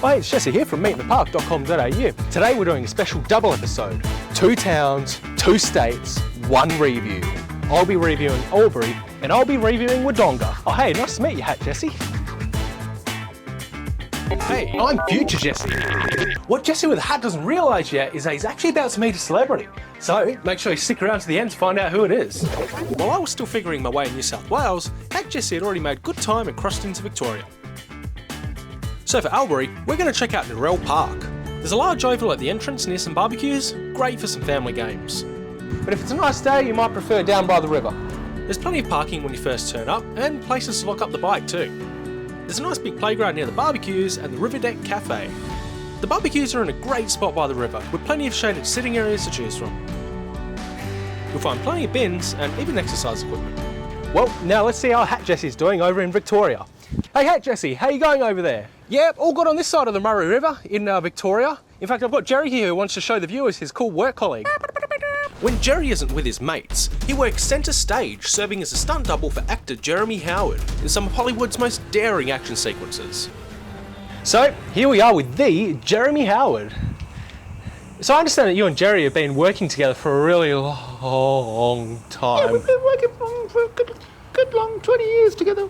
Hi, it's Jesse here from meetinthepark.com.au. Today we're doing a special double episode. 2 towns, 2 states, 1 review. I'll be reviewing Albury and I'll be reviewing Wodonga. Oh hey, nice to meet you, Hat Jesse. Hey, I'm future Jesse. What Jesse with a hat doesn't realise yet is that he's actually about to meet a celebrity. So make sure you stick around to the end to find out who it is. While I was still figuring my way in New South Wales, Hat Jesse had already made good time and crossed into Victoria. So for Albury, we're going to check out Noreuil Park. There's a large oval at the entrance near some barbecues, great for some family games. But if it's a nice day, you might prefer down by the river. There's plenty of parking when you first turn up, and places to lock up the bike too. There's a nice big playground near the barbecues and the Riverdeck Cafe. The barbecues are in a great spot by the river, with plenty of shaded sitting areas to choose from. You'll find plenty of bins and even exercise equipment. Well, now let's see how Hat Jesse's doing over in Victoria. Hey Hat Jesse, how you going over there? Yep, all good on this side of the Murray River in Victoria. In fact, I've got Jerry here who wants to show the viewers his cool work colleague. When Jerry isn't with his mates, he works centre stage, serving as a stunt double for actor Jeremy Howard in some of Hollywood's most daring action sequences. So, here we are with the Jeremy Howard. So I understand that you and Jerry have been working together for a really long time. Yeah, we've been working for a good long 20 years together.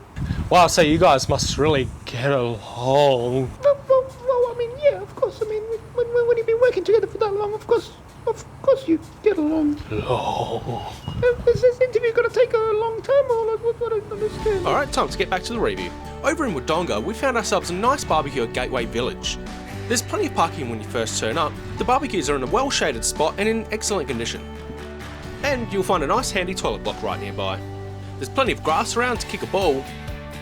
Wow, so you guys must really get along. Well, I mean, yeah, of course. I mean, when you've been working together for that long, of course you get along. Long. Is this interview going to take a long time, or like, what I don't understand? Alright, time to get back to the review. Over in Wodonga, we found ourselves a nice barbecue at Gateway Village. There's plenty of parking when you first turn up, the barbecues are in a well-shaded spot and in excellent condition. And you'll find a nice handy toilet block right nearby. There's plenty of grass around to kick a ball.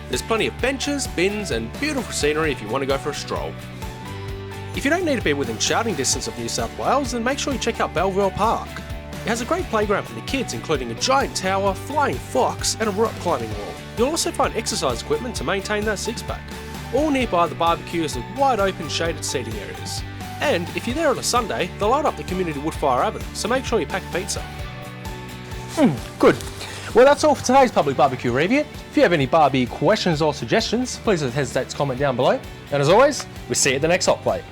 There's plenty of benches, bins and beautiful scenery if you want to go for a stroll. If you don't need to be within shouting distance of New South Wales, then make sure you check out Riverdeck Park. It has a great playground for the kids, including a giant tower, flying fox and a rock climbing wall. You'll also find exercise equipment to maintain that six-pack. All nearby the barbecues are wide open shaded seating areas. And if you're there on a Sunday, they'll light up the community wood-fire oven, so make sure you pack a pizza. Good. Well, that's all for today's public barbecue review. If you have any barbie questions or suggestions, please don't hesitate to comment down below. And as always, we'll see you at the next hot plate.